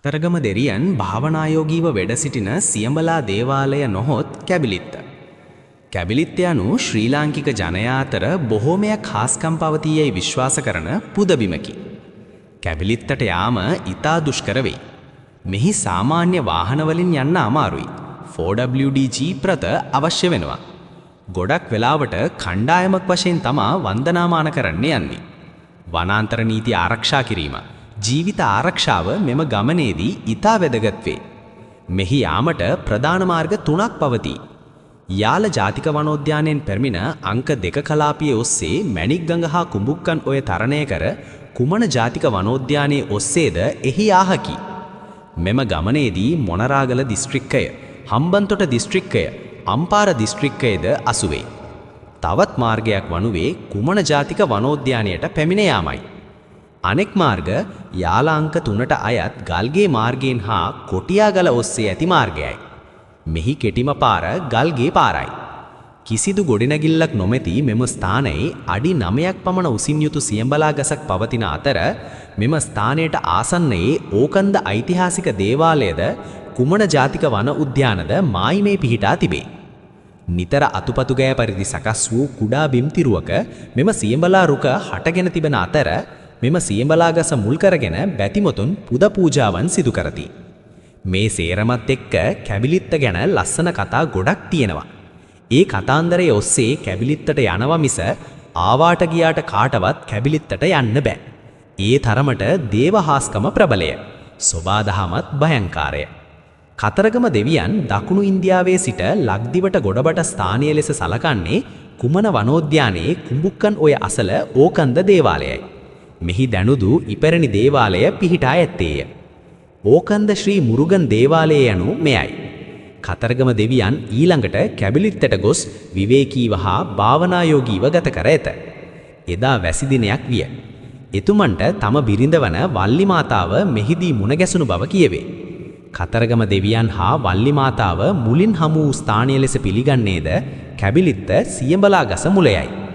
තරගම දෙරියන් භාවනායෝගීව වැඩ සිටින සියඹලා දේවාලය නොහොත් කැබිලිත්ත. කැබිලිත්ත යනු ශ්‍රී ලාංකික ජනයා අතර බොහෝමයක් ખાસකම් පවතීයයි විශ්වාස කරන පුදබිමකි. කැබිලිත්තට යාම ඉතා දුෂ්කර වෙයි. මෙහි සාමාන්‍ය වාහන වලින් යන්න අමාරුයි. 4WD ජීප්‍රත අවශ්‍ය වෙනවා. ගොඩක් වෙලාවට කණ්ඩායමක් වශයෙන් තමා වන්දනාමාන කරන්න යන්නේ. වනාන්තර නීති ආරක්ෂා කිරීම ජීවිත ආරක්ෂාව මෙම ගමනේදී ඉතා වැදගත් වේ. මෙහි යාමට ප්‍රධාන මාර්ග 3ක් පවතී. යාල ජාතික වනෝද්‍යානයෙන් පැමිණ අංක 2 කලාපියේ ඔස්සේ මැණික්ගඟ හා කුඹුක්කන් ඔය තරණය කර කුමන ජාතික වනෝද්‍යානයේ ඔස්සේද එහි ආහකි. මෙම ගමනේදී මොනරාගල දිස්ත්‍රික්කය, හම්බන්තොට දිස්ත්‍රික්කය, අම්පාර දිස්ත්‍රික්කයද අසුවේ. තවත් මාර්ගයක් වනුවේ කුමන ජාතික වනෝද්‍යානයට පැමිණ යාමයි. අනෙක් මාර්ග යාල අංක 3ට අයත් ගල්ගේ මාර්ගයෙන් හා කොටියාගල ඔස්සේ ඇති මාර්ගයයි. මෙහි කෙටිම පාර ගල්ගේ පාරයි. කිසිදු ගොඩනැගිල්ලක් නොමැති මෙම ස්ථානයේ අඩි 9ක් පමණ උසින් යුතු සියඹලා ගසක් පවතින අතර මෙම ස්ථානයට ආසන්නයේ ඕකන්ද ඓතිහාසික දේවාලයද කුමන ජාතික වන උද්‍යානද මායිමේ පිහිටා තිබේ. නිතර අතුපතු ගෑ පරිදි සකස් වූ කුඩා බිම්තිරුවක මෙම සියඹලා රුක හටගෙන තිබෙන අතර මෙම සියඹලා ගස මුල් කරගෙන බැතිමතුන් පුද පූජාවන් සිදු කරති. මේ සේරමත් එක්ක කැබිලිත්ත ගැන ලස්සන කතා ගොඩක් තියෙනවා. ඒ කතාන්දරයේ ඔස්සේ කැබිලිත්තට යනවා මිස ආවාට ගියාට කාටවත් කැබිලිත්තට යන්න බෑ. ඒ තරමට දේවහාස්කම ප්‍රබලය. සෝබාදහමත් භයංකාරය. කතරගම දෙවියන් දකුණු ඉන්දියාවේ සිට ලක්දිවට ගොඩබට ස්ථානීය ලෙස සලකන්නේ කුමන වනෝද්‍යානයේ කුඹුක්කන් ඔය අසල ඕකන්ද දේවාලයයි. මෙහි දැනුදු ඉපැරණි දේවාලය පිහිටා ඇත්තේය. ඕකන්ද ශ්‍රී මුරුගන් දේවාලය යනු මෙයයි. කතරගම දෙවියන් ඊළඟට කැබිලිත්තට ගොස් විවේකීව හා භාවනායෝගීව ගත කර ඇත. එදා වැසි දිනයක් විය. එතුමන්ට තම බිරිඳ වන වල්ලි මාතාව මෙහිදී මුණ ගැසුණු බව කියවේ. කතරගම දෙවියන් හා වල්ලි මාතාව මුලින් හමු වූ ස්ථානීය ලෙස පිළිගන්නේද කැබිලිත්ත සියඹලා ගස මුලයයි.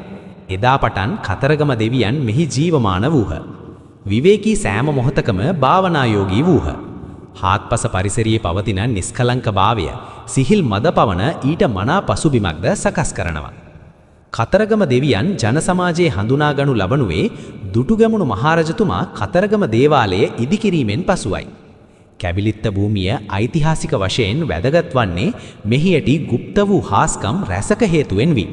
එදා පටන් කතරගම දෙවියන් මෙහි ජීවමාන වූහ. විවේකී සෑම මොහොතකම භාවනායෝගී වූහ. හාත්පස පරිසරයේ පවතින නිස්කලංක භාවය සිහිල් මද පවන ඊට මනා පසුබිමක්ද සකස් කරනවා. කතරගම දෙවියන් ජන සමාජයේ හඳුනාගනු ලබනුවේ දුටුගැමුණු මහරජතුමා කතරගම දේවාලය ඉදිකිරීමෙන් පසුවයි. කැබිලිත්ත භූමිය ඓතිහාසික වශයෙන් වැදගත් වන්නේ මෙහි ඇති গুপ্ত වූ හාස්කම් රැසක හේතුවෙන් වී.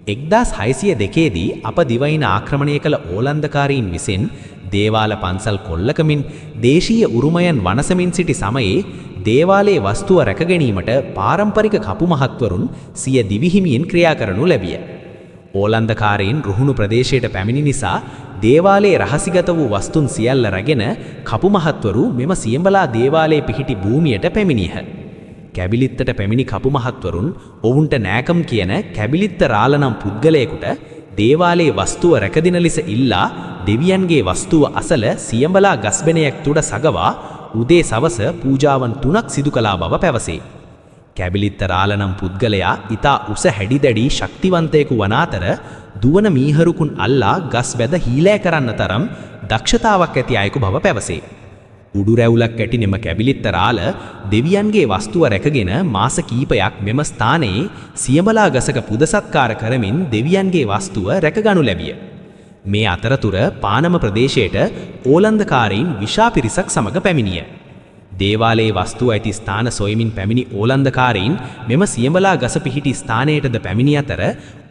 1602 දී අප දිවයින ආක්‍රමණය කළ ඕලන්දකාරීන් විසින් දේවාල පන්සල් කොල්ලකමින් දේශීය උරුමයන් වනසමින් සිටි සමයේ දේවාලයේ වස්තුව රැක ගැනීමට පාරම්පරික කපු මහත්වරුන් සිය දිවිහිමියෙන් ක්‍රියා කරනු ලැබිය. ඕලන්දකාරීන් රුහුණු ප්‍රදේශයට පැමිණි නිසා දේවාලයේ රහසිගත වූ වස්තුන් සියල්ල රැගෙන කපු මහත්වරු මෙම සියඹලා දේවාලයේ පිහිටි භූමියට පැමිණියහ. කැබිලිත්තට පැමිණි කපු මහත්වරුන් ඔවුන්ට නෑකම් කියන කැබිලිත්ත රාල නම් පුද්ගලයෙකුට දේවාලයේ වස්තුව රැකදින ලෙස ඉල්ලා දෙවියන්ගේ වස්තුව අසල සියඹලා ගස්බෙනයක් තුඩ සගවා උදේ සවස පූජාවන් 3ක් සිදු කළා බව පැවසේ. කැබිලිත්ත රාල නම් පුද්ගලයා ඊතා උස හැඩිදැඩි ශක්තිවන්තයෙකු වන අතර දුවන මීහරුකුන් අල්ලා ගස් වැද හීලෑ කරන්න තරම් දක්ෂතාවක් ඇති අයෙකු බව පැවසේ. උඩු රැවුලක් ඇති මෙම කැබිලිත්ත රාල දෙවියන්ගේ වස්තුව රැකගෙන මාස කීපයක් මෙම ස්ථානයේ සියඹලා ගසක පුද සත්කාර කරමින් දෙවියන්ගේ වස්තුව රැකගනු ලැබිය. මේ අතරතුර පානම ප්‍රදේශයට ඕලන්දකාරීන් විශා පිරිසක් සමග පැමිණිය. දේවාලයේ වස්තුව ඇති ස්ථාන සොයමින් පැමිණි ඕලන්දකාරීන් මෙම සියඹලා ගස පිහිටි ස්ථානයටද පැමිණි අතර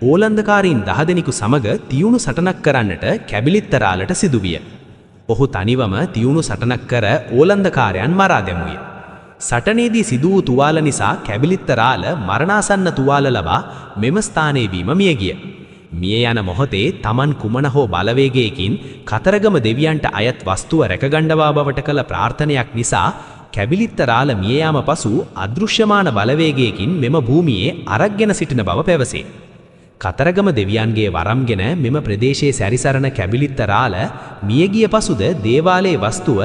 ඕලන්දකාරීන් 10 දෙනෙකු සමග තියුණු සටනක් කරන්නට කැබිලිත්ත රාලට සිදුවිය. ඔහු තනිවම තියුණු සටනක් කර ඕලන්දකාරයන් මරා දැමුවේ. සටනේදී සිදු වූ තුවාල නිසා කැබිලිත්ත රාල මරණාසන්න තුවාල ලබා මෙම ස්ථානයේ වීම මිය ගිය. මිය යන මොහොතේ තමන් කුමන හෝ බලවේගයකින් කතරගම දෙවියන්ට අයත් වස්තුව රැකගණ්ඩවා බවට කළ ප්‍රාර්ථනයක් නිසා කැබිලිත්ත රාල මිය යාම පසු අදෘශ්‍යමාන බලවේගයකින් මෙම භූමියේ අරක්ගෙන සිටින බව පැවසේ. කතරගම දෙවියන්ගේ වරම්ගෙන මෙම ප්‍රදේශයේ සැරිසරන කැබිලිත්ත රාල මියගිය පසුද දේවාලයේ වස්තුව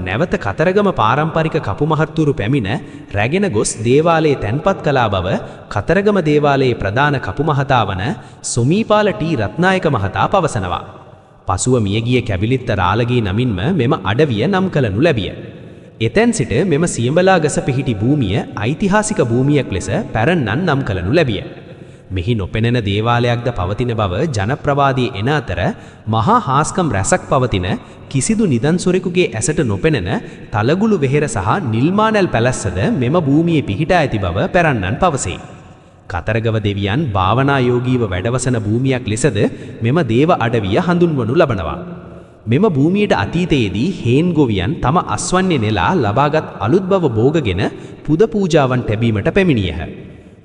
නැවත කතරගම පාරම්පරික කපු මහත්තුරු පැමිණ රැගෙන ගොස් දේවාලයේ තැන්පත් කළා බව කතරගම දේවාලයේ ප්‍රධාන කපු මහතා වන සොමීපාල ටී රත්නායක මහතා පවසනවා. පසුව මියගිය කැබිලිත්ත රාලගේ නමින්ම මෙම අඩවිය නම් කළනු ලැබිය. එතැන් සිට මෙම සියඹලා ගස පිහිටි භූමිය ඓතිහාසික භූමියක් ලෙස පැරණන් නම් කළනු ලැබිය. මෙහි නොපෙනෙන දේවාලයක්ද පවතින බව ජනප්‍රවාදී එන අතර මහා හාස්කම් රැසක් පවතින කිසිදු නිදන්සොරෙකුගේ ඇසට නොපෙනෙන තලගුළු වෙහෙර සහ නිල්මානල් පැලැස්සද මෙම භූමියේ පිහිටා ඇති බව පැරණන් පවසයි. කතරගව දෙවියන් භාවනායෝගීව වැඩවසන භූමියක් ලෙසද මෙම දේව අඩවිය හඳුන්වනු ලබනවා. මෙම භූමියට අතීතයේදී හේන් ගොවියන් තම අස්වන්නේ නෙලා ලබාගත් අලුත් බව භෝගගෙන පුද පූජාවන් තැබීමට පැමිණියහ.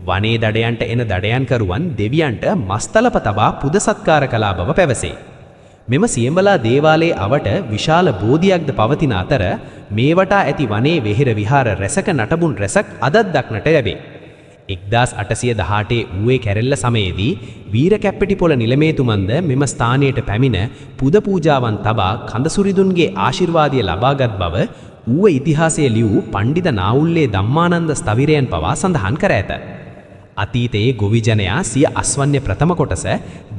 වනේ දඩයන්ට එන දඩයන්කරුවන් දෙවියන්ට මස්තලප තබා පුද සත්කාර කළා බව පැවසේ. මෙම සියඹලා දේවාලයේ අවට විශාල බෝධියක්ද පවතින අතර මේ වටා ඇති වනේ වෙහෙර විහාර රැසක නටබුන් රැසක් අදත් දක්නට ලැබේ. 1818 ඌවේ කැරෙල්ල සමයේදී වීර කැප්පෙටිපොළ නිලමේතුමන්ද මෙම ස්ථානයට පැමිණ පුද පූජාවන් තබා කඳසුරිදුන්ගේ ආශිර්වාදය ලබාගත් බව ඌව ඉතිහාසයේ ලියූ පණ්ඩිත නාවුල්ලේ ධම්මානන්ද ස්තවිරයන් පවා සඳහන් කර ඇත. අතීතයේ ගොවි ජනයා සිය අස්වන්‍ය ප්‍රථම කොටස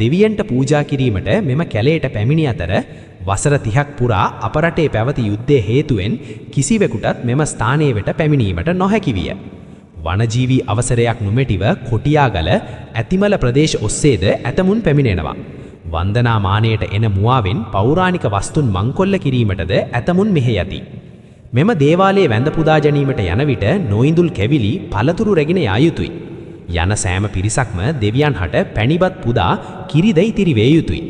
දෙවියන්ට පූජා කිරීමට මෙම කැලයට පැමිණි අතර වසර 30ක් පුරා අප රටේ පැවති යුද්ධයේ හේතුවෙන් කිසිවෙකුටත් මෙම ස්ථානයේ වෙත පැමිණීමට නොහැකි විය. වනජීවී අවසරයක් නොමැටිව කොටියාගල ඇතිමල ප්‍රදේශ ඔස්සේද ඇතමුන් පැමිණෙනවා. වන්දනා මානයට එන මුවාවෙන් පෞරාණික වස්තුන් මංකොල්ල කිරීමටද ඇතමුන් මෙහි යති. මෙම දේවාලයේ වැඳ පුදා ගැනීමට යන විට නොඉඳුල් කැවිලි පළතුරු රැගෙන යා යුතුයි. යන සෑම පිරිසක්ම දෙවියන් හට පැණිබත් පුදා කිරිද ඉතිරි වේ යුතුයි.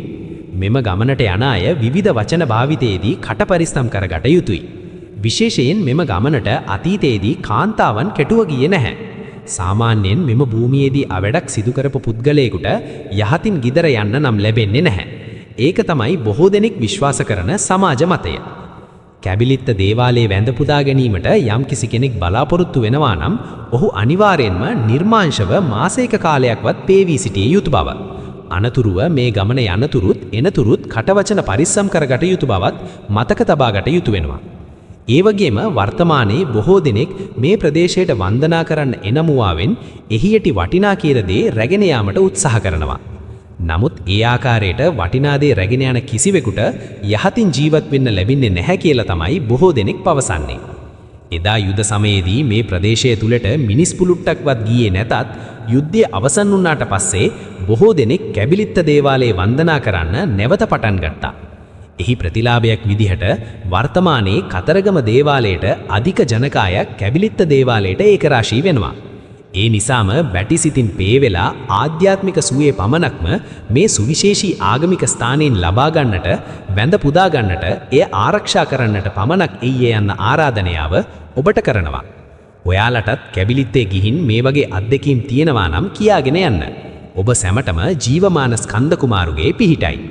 මෙම ගමනට යන අය විවිධ වචන භාවිතයේදී කට පරිස්සම් කරගත යුතුයි. විශේෂයෙන් මෙම ගමනට අතීතයේදී කාන්තාවන් කෙටුව ගියේ නැහැ. සාමාන්‍යයෙන් මෙම භූමියේදී අවඩක් සිදු කරපු පුද්ගලයෙකුට යහතින් ගිදර යන්න නම් ලැබෙන්නේ නැහැ. ඒක තමයි බොහෝ දෙනෙක් විශ්වාස කරන සමාජ මතය. කැබිලිත්ත දේවාලයේ වැඳ පුදා ගැනීමට යම්කිසි කෙනෙක් බලාපොරොත්තු වෙනවා නම් ඔහු අනිවාර්යෙන්ම නිර්මාංශව මාසයක කාලයක්වත් පේවී සිටිය යුතු බව. අනතුරුව මේ ගමන යනතුරුත් එනතුරුත් කටවචන පරිස්සම් කරගත යුතු බවත් මතක තබාගත යුතු වෙනවා. ඒ වගේම වර්තමානයේ බොහෝ දෙනෙක් මේ ප්‍රදේශයට වන්දනා කරන්න එන මුවාවෙන් එහියටි වටිනා කියලා දේ රැගෙන යාමට උත්සාහ කරනවා. නමුත් ඒ ආකාරයට වටිනා දේ රැගෙන යන කිසිවෙකුට යහතින් ජීවත් වෙන්න ලැබෙන්නේ නැහැ කියලා තමයි බොහෝ දෙනෙක් පවසන්නේ. එදා යුද සමයේදී මේ ප්‍රදේශය තුලට මිනිස් පුලුට්ටක්වත් ගියේ නැතත් යුද්ධය අවසන් වුණාට පස්සේ බොහෝ දෙනෙක් කැබිලිත්ත දේවාලයේ වන්දනා කරන්න නැවත පටන් ගත්තා. එහි ප්‍රතිලාභයක් විදිහට වර්තමානයේ කතරගම දේවාලයට අධික ජනකායක් කැබිලිත්ත දේවාලයට ඒකරාශී වෙනවා. ඒ නිසාම බැටිසිතින් පේවෙලා ආධ්‍යාත්මික සුවේ පමණක්ම මේ සුවිශේෂී ආගමික ස්ථානයෙන් ලබා ගන්නට වැඳ පුදා ගන්නට එය ආරක්ෂා කරන්නට පමණක් එయ్యේ යන්න ආරාධනාව ඔබට කරනවා. ඔයාලටත් කැබිලිත්තේ ගිහින් මේ වගේ අත්දැකීම් තියෙනවා නම් කියාගෙන යන්න. ඔබ සැමටම ජීවමාන ස්කන්ධ කුමාරුගේ පිහිටයි.